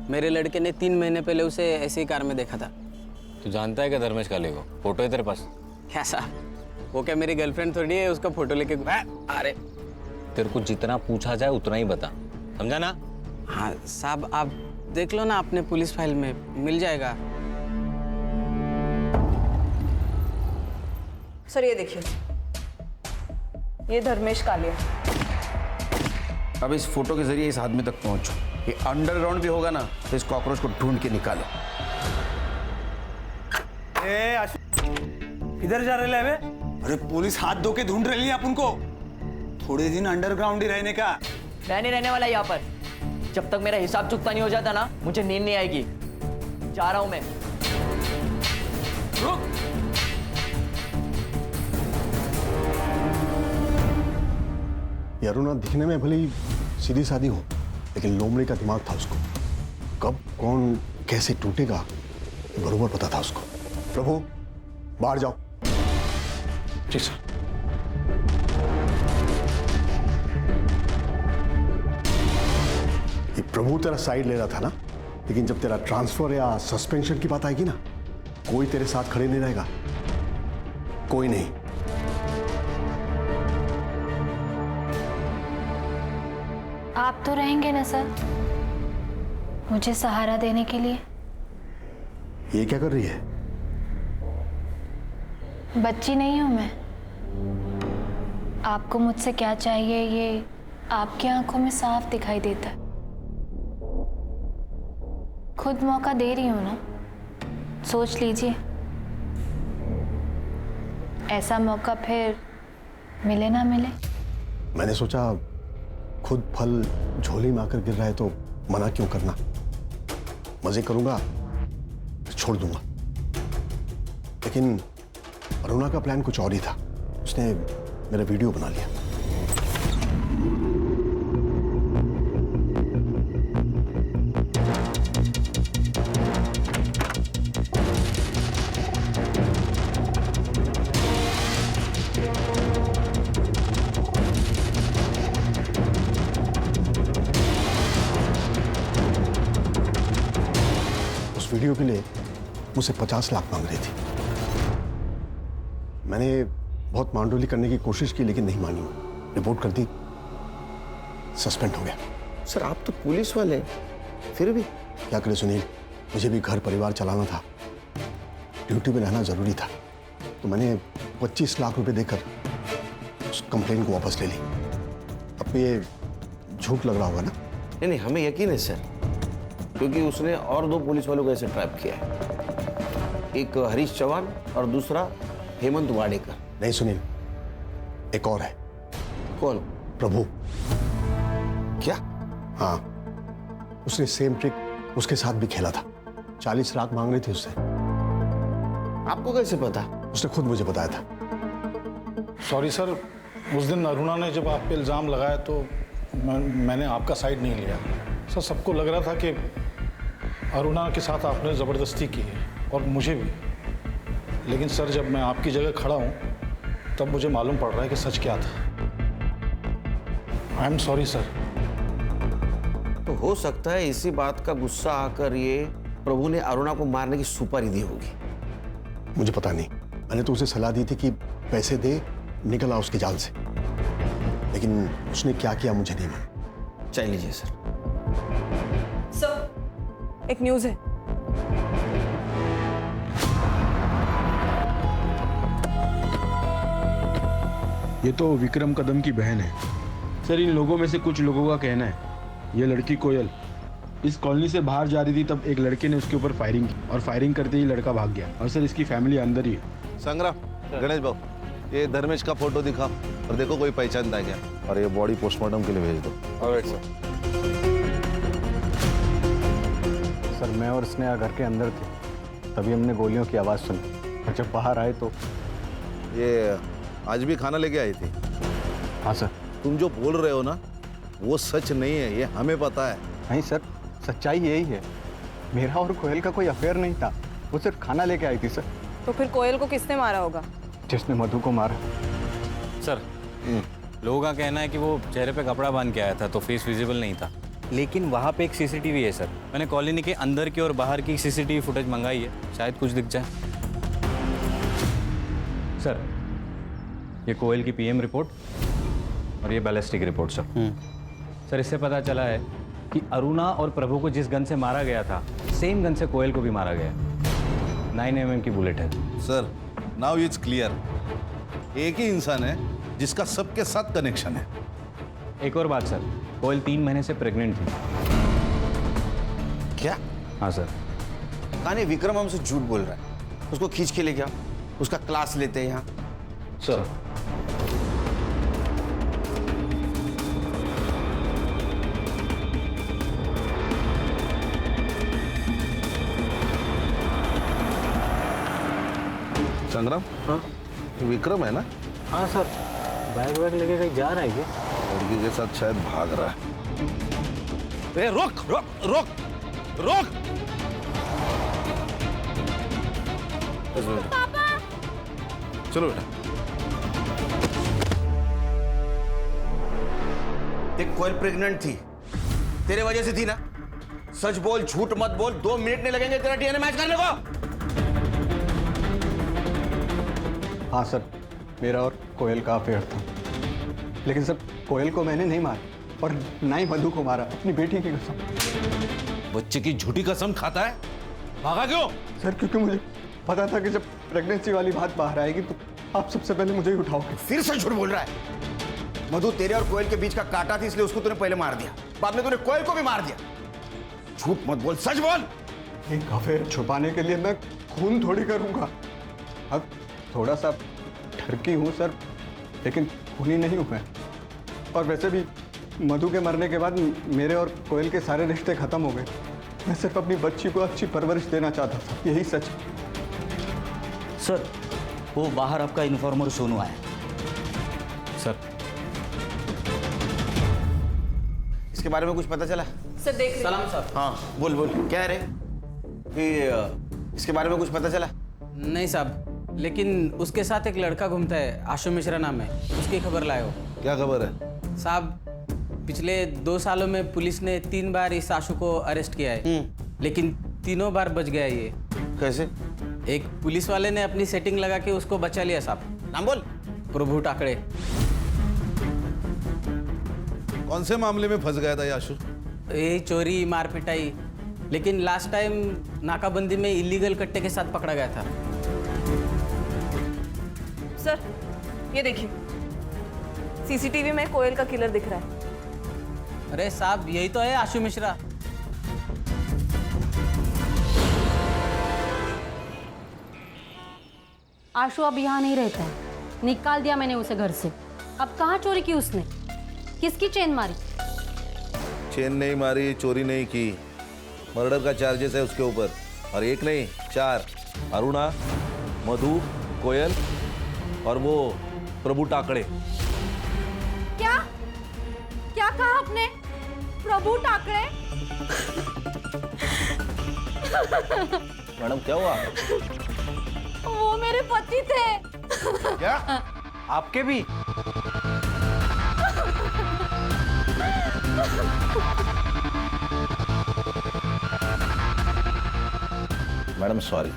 मेरे लड़के ने 3 महीने पहले उसे ऐसी कार में देखा था। तू जानता है क्या धर्मेश कालिया को? फोटो है तेरे पास? क्या साहब, वो क्या मेरी गर्लफ्रेंड थोड़ी है उसका फोटो लेके? अरे तेरे को जितना पूछा जाए उतना ही बता, समझा ना? हाँ साहब, आप देख लो ना अपने पुलिस फाइल में, मिल जाएगा। सर ये देखिए, ये धर्मेश कालिया। अब इस फोटो के जरिए इस आदमी तक पहुंचो। ये अंडरग्राउंड भी होगा ना तो इस कॉकरोच को ढूंढ के निकालो। इधर जा रहे हैं? अरे पुलिस हाथ धो के ढूंढ रही है अपन को। थोड़े दिन अंडरग्राउंड ही रहने का। मैं नहीं रहने वाला यहाँ पर। जब तक मेरा हिसाब चुकता नहीं हो जाता ना, मुझे नींद नहीं आएगी। जा रहा हूं मैं। रुक। ये अरुणा दिखने में भले ही सीधी सादी हो, लेकिन लोमड़ी का दिमाग था उसको। कब कौन कैसे टूटेगा बरोबर पता था उसको। प्रभु बाहर जाओ। जी सर। ये प्रभु तेरा साइड ले रहा था ना, लेकिन जब तेरा ट्रांसफर या सस्पेंशन की बात आएगी ना, कोई तेरे साथ खड़े नहीं रहेगा, कोई नहीं। आप तो रहेंगे ना सर, मुझे सहारा देने के लिए? ये क्या कर रही है? बच्ची नहीं हूं मैं। आपको मुझसे क्या चाहिए ये आपकी आंखों में साफ दिखाई देता है। खुद मौका दे रही हूं ना, सोच लीजिए। ऐसा मौका फिर मिले ना मिले। मैंने सोचा खुद फल झोली में आकर गिर रहा है तो मना क्यों करना। मजे करूंगा तो छोड़ दूंगा। लेकिन अरुणा का प्लान कुछ और ही था। उसने मेरा वीडियो बना लिया। उस वीडियो के लिए मुझसे 50 लाख मांग रही थी। मैंने बहुत मांडोली करने की कोशिश की, लेकिन नहीं मानी। रिपोर्ट कर दी, सस्पेंड हो गया। सर आप तो पुलिस वाले, फिर भी क्या करे सुनील, मुझे भी घर परिवार चलाना था। ड्यूटी में रहना जरूरी था, तो मैंने 25 लाख रुपए देकर उस कंप्लेन को वापस ले ली। अब ये झूठ लग रहा होगा ना? नहीं नहीं, हमें यकीन है सर, क्योंकि उसने और 2 पुलिस वालों को ऐसे ट्रैप किया है, एक हरीश चौहान और दूसरा हेमंत वाडेकर। नहीं सुनील, एक और है। कौन? प्रभु। क्या? हाँ, उसने सेम ट्रिक उसके साथ भी खेला था। 40 लाख मांग रही थी उससे। आपको कैसे पता? उसने खुद मुझे बताया था। सॉरी सर, उस दिन अरुणा ने जब आप पे इल्ज़ाम लगाया तो मैंने आपका साइड नहीं लिया। सर, सबको लग रहा था कि अरुणा के साथ आपने ज़बरदस्ती की है, और मुझे भी। लेकिन सर, जब मैं आपकी जगह खड़ा हूँ तब मुझे मालूम पड़ रहा है कि सच क्या था। I am sorry sir. तो हो सकता है इसी बात का गुस्सा आकर ये प्रभु ने अरुणा को मारने की सुपारी दी होगी। मुझे पता नहीं, मैंने तो उसे सलाह दी थी कि पैसे दे, निकल आ उसके जाल से, लेकिन उसने क्या किया मुझे नहीं मालूम। चाय लीजिए सर। सर, एक न्यूज़ है। ये तो विक्रम कदम की बहन है सर। इन लोगों में से कुछ लोगों का कहना है ये लड़की कोयल इस कॉलोनी से बाहर जा रही थी, तब एक लड़के ने उसके ऊपर फायरिंग की और फायरिंग करते ही लड़का भाग गया। और सर, इसकी फैमिली अंदर ही है। संग्राम, गणेश बाबू, ये धर्मेश का फोटो दिखा और देखो कोई पहचानता है क्या, और ये बॉडी पोस्टमार्टम के लिए भेज दो। Alright sir. सर, मैं और स्नेहा घर के अंदर थे, तभी हमने गोलियों की आवाज़ सुनी, और जब बाहर आए तो ये आज भी खाना लेके आई थी? हाँ सर। तुम जो बोल रहे हो ना, वो सच नहीं है, ये हमें पता है। नहीं सर, सच्चाई यही है, मेरा और कोयल का कोई अफेयर नहीं था, वो सिर्फ खाना लेके आई थी सर। तो फिर कोयल को किसने मारा होगा? जिसने मधु को मारा। सर, लोगों का कहना है कि वो चेहरे पे कपड़ा बांध के आया था, तो फेस विजिबल नहीं था। लेकिन वहाँ पे एक सीसीटीवी है सर। मैंने कॉलोनी के अंदर की और बाहर की सीसीटीवी फुटेज मंगाई है, शायद कुछ दिख जाए। सर, ये कोयल की पीएम रिपोर्ट और ये बैलिस्टिक रिपोर्ट सर। सर, इससे पता चला है कि अरुणा और प्रभु को जिस गन से मारा गया था, सेम गन से कोयल को भी मारा गया। 9 mm की बुलेट है। सर, नाउ इट्स क्लियर, एक ही इंसान है जिसका सबके साथ कनेक्शन है। एक और बात सर, कोयल 3 महीने से प्रेग्नेंट थी। क्या? हाँ सर। कहानी विक्रम हमसे झूठ बोल रहा है। उसको खींच के ले गया, उसका क्लास लेते हैं यहाँ। सर, संग्राम, हाँ, विक्रम है ना? हाँ सर, बैग वैग लेके कहीं जा रहा है क्या? लड़की के साथ शायद भाग रहा है। रोक रोक रोक रोक! पापा! चलो बेटा। देख, कोयल प्रेग्नेंट थी, तेरे वजह से थी ना। सच बोल, झूठ मत बोल। 2 मिनट नहीं लगेंगे तेरा डीएनए मैच करने को। हाँ सर, मेरा और कोयल का अफेयर था, लेकिन सर कोयल को मैंने नहीं मारा, और ना ही मधु को मारा, अपनी बेटी की कसम। बच्चे की झूठी कसम खाता है, भागा क्यों? सर, क्योंकि मुझे पता था कि जब प्रेगनेंसी वाली बात बाहर आएगी तो आप सबसे पहले मुझे ही उठाओगे। फिर से झूठ बोल रहा है। मधु तेरे और कोयल के बीच का कांटा थी, इसलिए उसको तूने पहले मार दिया, बाद में तूने कोयल को भी मार दिया। झूठ मत बोल, सच बोल। एक अफेयर छुपाने के लिए मैं खून थोड़ी करूंगा। अब थोड़ा सा ठरकी हूँ सर, लेकिन खूनी नहीं हूँ मैं। और वैसे भी मधु के मरने के बाद मेरे और कोयल के सारे रिश्ते खत्म हो गए। मैं सिर्फ अपनी बच्ची को अच्छी परवरिश देना चाहता था, यही सच। सर, वो बाहर आपका इन्फॉर्मर सोनू आया। सर, इसके बारे में कुछ पता चला? सर देख रहे सलाम साहब। हाँ, बोल बोल, क्या है रे? इसके बारे में कुछ पता चला? नहीं साहब, लेकिन उसके साथ एक लड़का घूमता है, आशु मिश्रा नाम है, उसकी खबर लाए हो। क्या खबर है? साहब, पिछले 2 सालों में पुलिस ने 3 बार इस आशु को अरेस्ट किया है, लेकिन तीनों बार बच गया ये। कैसे? एक पुलिस वाले ने अपनी सेटिंग लगा के उसको बचा लिया साहब। नाम बोल। प्रभु टाकड़े। कौन से मामले में फंस गया था ये आशु? यही चोरी, मार पिटाई, लेकिन लास्ट टाइम नाकाबंदी में इलीगल कट्टे के साथ पकड़ा गया था। सर ये देखिए, सीसीटीवी में कोयल का किलर दिख रहा है। अरे साहब यही तो है आशु मिश्रा। आशु अब यहाँ नहीं रहता है, निकाल दिया मैंने उसे घर से। अब कहाँ चोरी की उसने, किसकी चेन मारी? चेन नहीं मारी, चोरी नहीं की, मर्डर का चार्जेस है उसके ऊपर, और एक नहीं 4। अरुणा, मधु, कोयल और वो प्रभु टाकड़े। क्या क्या कहा आपने? प्रभु टाकड़े? मैडम क्या हुआ? वो मेरे पति थे। क्या? आपके भी? मैडम सॉरी,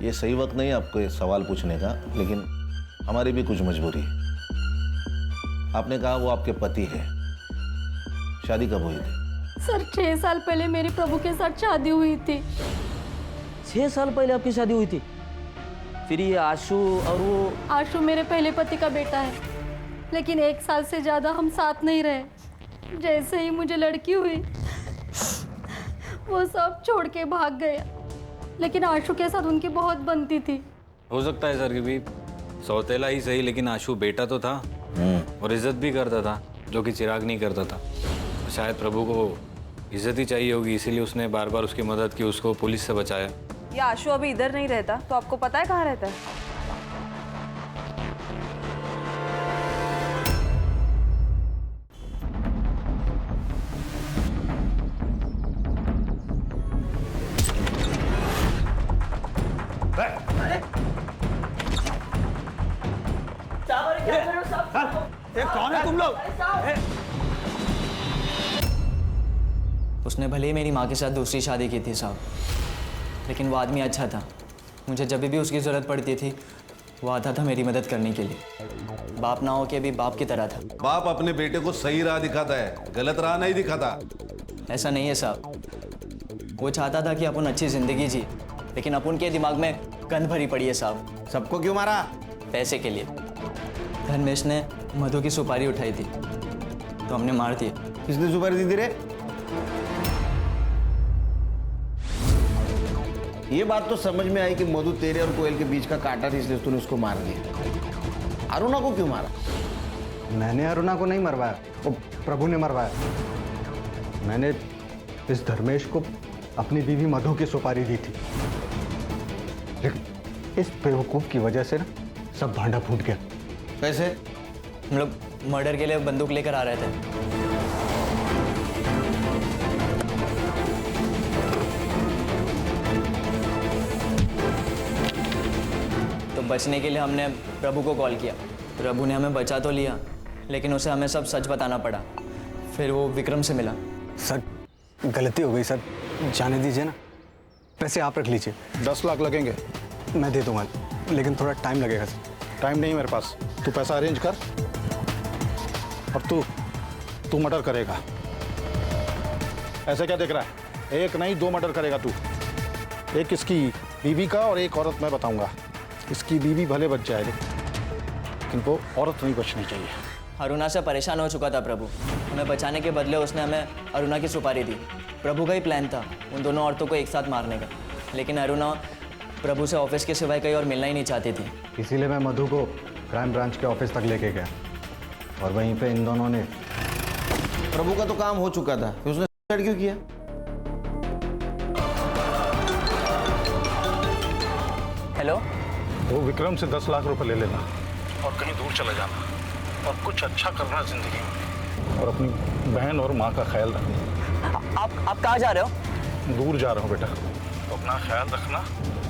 ये सही वक्त नहीं आपको ये सवाल पूछने का, लेकिन हमारी भी कुछ मजबूरी है। आपने कहा वो आपके पति है, शादी कब हुई थी? सर 6 साल पहले मेरी प्रभु के साथ शादी हुई थी। 6 साल पहले आपकी शादी हुई थी? फिर ये आशु और वो? आशु मेरे पहले पति का बेटा है, लेकिन 1 साल से ज्यादा हम साथ नहीं रहे। जैसे ही मुझे लड़की हुई वो सब छोड़ के भाग गया, लेकिन आशु के साथ उनकी बहुत बनती थी। हो सकता है सर कि भी सौतेला ही सही, लेकिन आशु बेटा तो था और इज्जत भी करता था, जो कि चिराग नहीं करता था। शायद प्रभु को इज्जत ही चाहिए होगी, इसीलिए उसने बार बार उसकी मदद की, उसको पुलिस से बचाया। ये आशु अभी इधर नहीं रहता, तो आपको पता है कहाँ रहता है? कौन है तुम लोग? उसने भले ही मेरी माँ के साथ दूसरी शादी की थी साहब, लेकिन वो आदमी अच्छा था। मुझे जब भी उसकी ज़रूरत पड़ती थी वो आता था मेरी मदद करने के लिए। बाप ना हो के भी बाप की तरह था। बाप अपने बेटे को सही राह दिखाता है, गलत राह नहीं दिखाता। ऐसा नहीं है साहब, वो चाहता था कि अपन अच्छी ज़िंदगी जी, लेकिन अपन के दिमाग में गंद भरी पड़ी है साहब। सबको क्यों मारा? पैसे के लिए। धर्मेश ने मधु की सुपारी उठाई थी तो हमने मार दिया। किसने सुपारी दी थी रे? ये बात तो समझ में आई कि मधु तेरे और कोयल के बीच का कांटा थी, इसलिए तूने उसको मार दिया। अरुणा को क्यों मारा? मैंने अरुणा को नहीं मरवाया, वो प्रभु ने मरवाया। मैंने इस धर्मेश को अपनी बीवी मधु की सुपारी दी थी, लेकिन इस बेवकूफ की वजह से ना सब भांडा फूट गया। कैसे? हम लोग मर्डर के लिए बंदूक लेकर आ रहे थे। तो बचने के लिए हमने प्रभु को कॉल किया। प्रभु ने हमें बचा तो लिया, लेकिन उसे हमें सब सच बताना पड़ा। फिर वो विक्रम से मिला। सर गलती हो गई सर, जाने दीजिए ना। पैसे आप रख लीजिए। 10 लाख लगेंगे। मैं दे दूंगा, लेकिन थोड़ा टाइम लगेगा सर। टाइम नहीं मेरे पास, तू पैसा अरेंज कर और तू मर्डर करेगा। ऐसे क्या देख रहा है? 1 नहीं 2 मर्डर करेगा तू। एक इसकी बीवी का और एक औरत मैं बताऊंगा। इसकी बीवी भले बच जाए, लेकिन वो औरत नहीं बचनी चाहिए। अरुणा से परेशान हो चुका था प्रभु। हमें बचाने के बदले उसने हमें अरुणा की सुपारी दी। प्रभु का ही प्लान था उन दोनों औरतों को एक साथ मारने का, लेकिन अरुणा प्रभु से ऑफिस के सिवाय कहीं और मिलना ही नहीं चाहती थी। इसीलिए मैं मधु को क्राइम ब्रांच के ऑफिस तक लेके गया, और वहीं पे इन दोनों ने। प्रभु का तो काम हो चुका था, फिर उसने सुसाइड क्यों किया? हेलो, वो विक्रम से 10 लाख रुपए ले लेना और कहीं दूर चला जाना, और कुछ अच्छा करना जिंदगी में, और अपनी बहन और माँ का ख्याल रखना। आप कहाँ जा रहे हो? दूर जा रहा हूँ बेटा, तो अपना ख्याल रखना।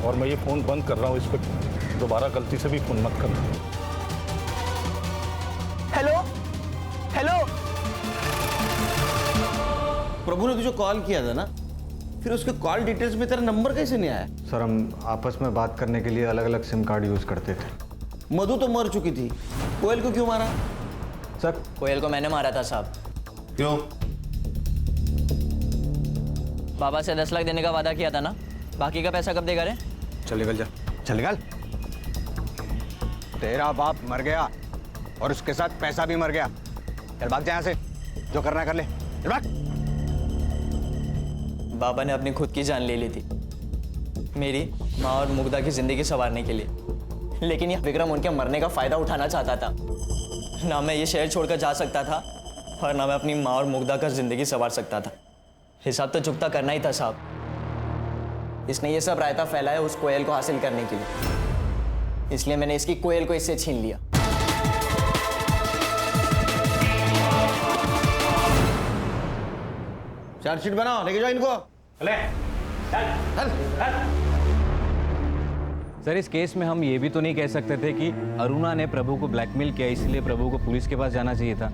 और मैं ये फ़ोन बंद कर रहा हूँ, इस पर दोबारा गलती से भी फ़ोन मत करना। हेलो हेलो, प्रभु ने तुझे कॉल किया था ना, फिर उसके कॉल डिटेल्स में तेरा नंबर कैसे नहीं आया? सर हम आपस में बात करने के लिए अलग अलग सिम कार्ड यूज़ करते थे। मधु तो मर चुकी थी, कोयल को क्यों मारा? सर कोयल को मैंने मारा था साहब। क्यों? बाबा से 10 लाख देने का वादा किया था ना, बाकी का पैसा कब देगा रे? चल निकल जा, चल निकल। तेरा बाप मर गया और उसके साथ पैसा भी मर गया। चल भाग जा यहाँ से, जो करना है कर ले, चल भाग। बाबा ने अपनी खुद की जान ले ली थी मेरी माँ और मुग्धा की जिंदगी संवारने के लिए, लेकिन यह विक्रम उनके मरने का फायदा उठाना चाहता था। ना मैं ये शहर छोड़कर जा सकता था और ना मैं अपनी माँ और मुग्धा का जिंदगी संवार सकता था। हिसाब तो चुकता करना ही था साहब। इसने ये सब रायता फैलाया उस कोयल को हासिल करने के लिए, इसलिए मैंने इसकी कोयल को इससे छीन लिया। चार्जशीट बनाओ, लेके जाओ इनको। सर, इस केस में हम ये भी तो नहीं कह सकते थे कि अरुणा ने प्रभु को ब्लैकमेल किया, इसलिए प्रभु को पुलिस के पास जाना चाहिए था,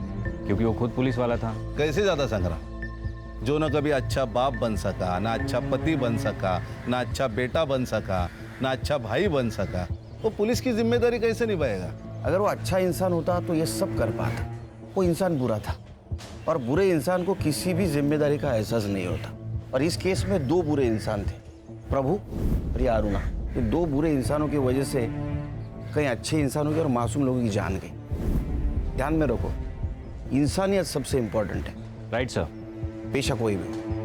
क्योंकि वो खुद पुलिस वाला था। कैसे ज्यादा संग्राम, जो न कभी अच्छा बाप बन सका, ना अच्छा पति बन सका, ना अच्छा बेटा बन सका, ना अच्छा भाई बन सका, वो पुलिस की जिम्मेदारी कैसे निभाएगा? अगर वो अच्छा इंसान होता तो ये सब कर पाता। वो इंसान बुरा था और बुरे इंसान को किसी भी जिम्मेदारी का एहसास नहीं होता। और इस केस में दो बुरे इंसान थे, प्रभु और ये अरुणा। ये दो बुरे इंसानों की वजह से कई अच्छे इंसानों की और मासूम लोगों की जान गई। ध्यान में रखो, इंसानियत सबसे इंपॉर्टेंट है। Right sir. पेशा कोई भी हो।